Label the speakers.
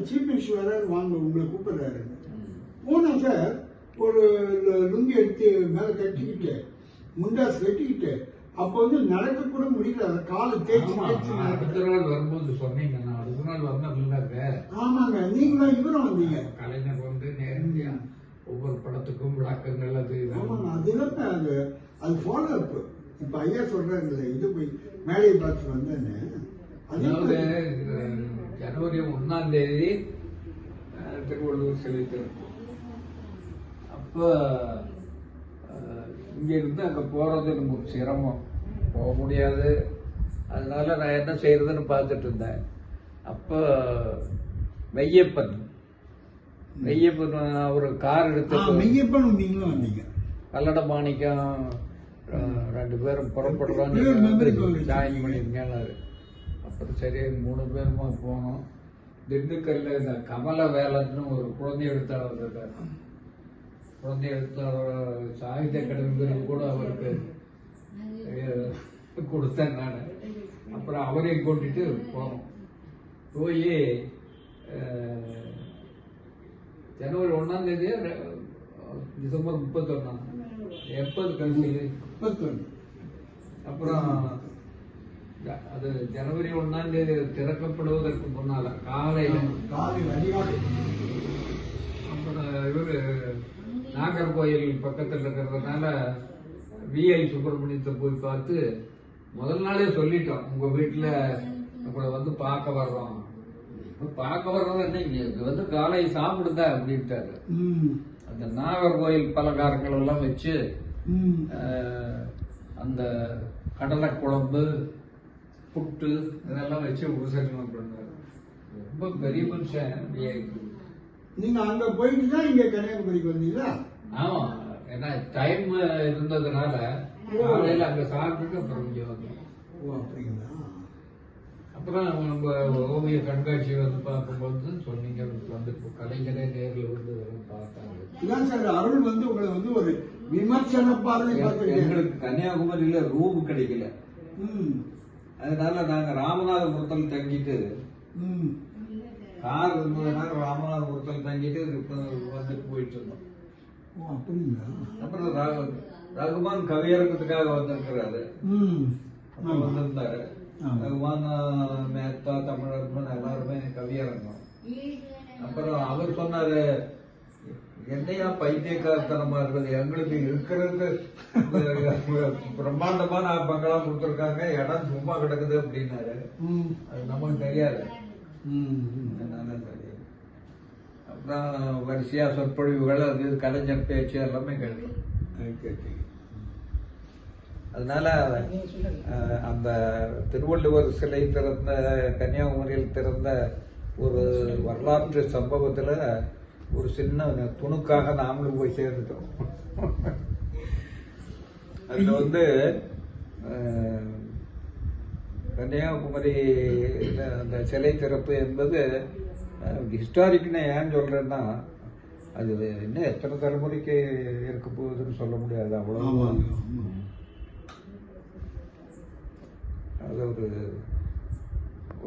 Speaker 1: Chief minister வராரு, வாங்க உங்களை கூப்பிடுறாரு. போனோம் சார். ஒரு லுங்கி எடுத்து மேலே கட்டிக்கிட்டு முண்டாஸ் கட்டிக்கிட்டு அப்போ வந்து நடக்க கூட முடியல. காலை தேய்ச்சி
Speaker 2: அடுத்த நாள் வரும்போது சொன்னீங்க, நான் அடுத்த நாள் வந்தாங்க. ஆமாங்க,
Speaker 1: நீங்களும் இவரும் வந்தீங்க.
Speaker 2: கலைஞர் வந்து நேரடியா ஒவ்வொரு படத்துக்கும் விளக்கங்கள் அது.
Speaker 1: ஆமாங்க, அதுதான் அது ஃபாலோ அப். இப்ப ஐயா சொல்றாங்கல்ல, இது போய் மேலே பார்த்து வந்தேன்னு.
Speaker 2: அதாவது ஜனவரி 1ஆம் தேதி திருவள்ளுவர் சிலை திறப்பு. அப்போ இங்க இருந்து அங்க போறது நமக்கு சிரமம், போக முடியாது. அதனால நான் என்ன செய்யறதுன்னு பார்த்துட்டு இருந்தேன். அப்போ மெய்யப்பன் ஒரு கார் எடுத்து,
Speaker 1: மெய்யப்பன் நீங்களும் வந்தீங்க.
Speaker 2: கல்லட மாணிக்கம் 2 பேரும் புறப்படுறாங்க, ஜாயின் பண்ணிருக்கேன். அப்புறம் சரியா 3 பேருமா போனோம். திண்டுக்கல்ல இந்த கமல வேலன்னு ஒரு குழந்தை எழுத்தாளர் இருக்காரு. குழந்தை எழுத்தாளர் சாகித்ய அகாடமி கூட அவருக்கு கொடுத்தேன் நான். அப்புறம் அவரையும் கூட்டிட்டு போனோம். போய் ஜனவரி 1ஆம் தேதி டிசம்பர் 31 எப்போது கழிச்சு
Speaker 1: 31.
Speaker 2: அப்புறம் அது ஜனவரி 1ஆம் தேதி திறக்கப்படுவதற்கு முன்னால காலையில் அப்புறம் இவரு நாகர்கோயில் பக்கத்தில் இருக்கிறதுனால விஐ சுப்பிரமணியத்தை போய் பார்த்து முதல் நாளே சொல்லிட்டோம், உங்க வீட்டுல உங்களை வந்து பார்க்க வர்றோம். பார்க்க வர்றது என்ன, இங்க வந்து காலை சாப்பிடுதா அப்படின்ட்டாரு. அந்த நாகர்கோயில் பலகாரங்கள் எல்லாம் வச்சு அந்த கடலை குழம்பு புட்டு இதெல்லாம் வச்சு உபசரிக்கணும் பண்ணாரு. ரொம்ப பெரிய மனுஷன்.
Speaker 1: நீங்க அங்க போயிட்டு தான் இங்க கன்னியாகுமரிக்கு வந்தீங்களா?
Speaker 2: ஆமா, ஏன்னா டைம் இருந்ததுனால காலையில அங்க சாப்பிட்டுட்டு அப்புறம் இங்க வந்தோம். அப்புறம் நம்ம ஓவிய கண்காட்சி வந்து பார்க்கும்போது சொன்னீங்க, வந்து கலைஞரே நேரில் வந்து பார்த்தாங்க.
Speaker 1: அருள் வந்து உங்களை வந்து ஒரு விமர்சன பார்வை.
Speaker 3: எங்களுக்கு கன்னியாகுமரியில ரூம் கிடைக்கல, அதனால நாங்க ராமநாதபுரத்தில் தங்கிட்டு கார் இருந்ததுனால ராமநாதபுரத்தில் தங்கிட்டு வந்துட்டு போயிட்டு இருந்தோம். அப்புறம் ரகுமான் கவியரங்கத்துக்காக வந்திருக்கிறாரு, வந்திருந்தாரு. ரகுமான், மேத்தா, தமிழர்மன் எல்லாருமே கவியரங்கம். அப்புறம் அவர் சொன்னாரு, என்னையா பைத்தியக்காரத்தனமா இருக்குது, எங்களுக்கு இருக்கிறது பிரம்மாண்டமான பங்களா கொடுத்துருக்காங்க, இடம் சும்மா கிடக்குது அப்படின்னாரு. அது நமக்கு தெரியாது. அப்புறம் வரிசையா சொற்பொழிவுகள், அது கலைஞர் பேச்சு எல்லாமே கேட்டோம். அதனால அந்த திருவள்ளுவர் சிலை திறந்த, கன்னியாகுமரியில் திறந்த ஒரு வரலாற்று சம்பவத்துல ஒரு சின்ன துணுக்காக நாமளும் போய் சேர்ந்துட்டோம். அதுல வந்து கன்னியாகுமரி அந்த சிலை திறப்பு என்பது ஹிஸ்டாரிக்னு ஏன் சொல்றேன்னா, அது இன்னும் எத்தனை தலைமுறைக்கு இருக்க போகுதுன்னு சொல்ல முடியாது. அவ்வளவு அது ஒரு